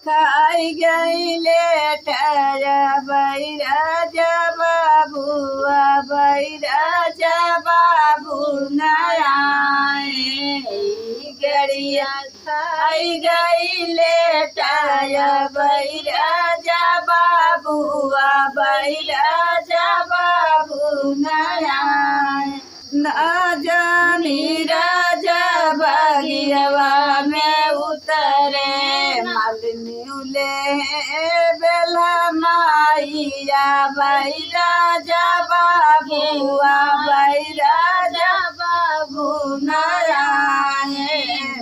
खाई गईले ठया बैराजा बाबुआ बैराजा बाबू नयाए गड़िया खाई गईले ठया बैराजा बाबुआ बैराजा बाबू नयाए न जानी राजा बगियवा में उतरे मालिनी उले बेला माइया बैराजा बाबुआ बैराजा बाबू नयाए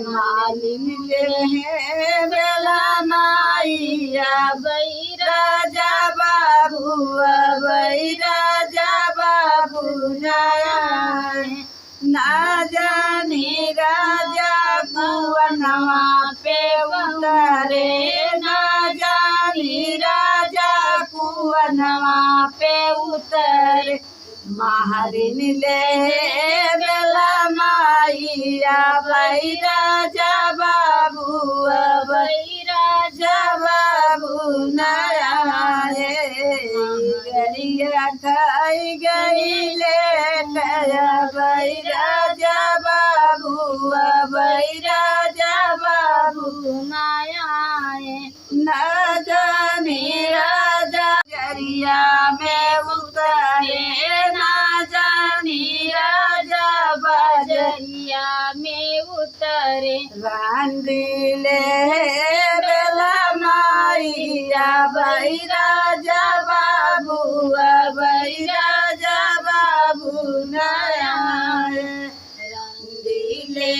मालिनी ले बेला माइया बैराजा बाबुआ बैराजा बाबू नयाए ना जानी राजा कुवनवा पे उतरे ना जानी राजा कुवनवा पे उतरे महारिन ले बेला माइया बैराजा बाबुआ बैराजा बाबू नयाए गड़िया खाई गईले ठया बैराजा बाबुआ बैराजा बाबू नयाए न जानी राजा जरिया में उतरे ना जानी राजा बजरिया में उतरे रांदिले बेला माइया बैराजा बाबुआ बैराजा बाबू नयाए रांदिले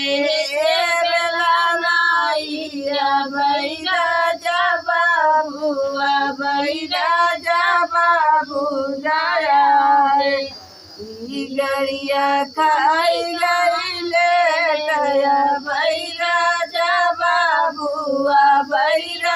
बेला माइया बैराजा बाबुआ बैराजा बाबू नयाए गड़िया खाई गईले ठया बैराजा बाबुआ बैराजा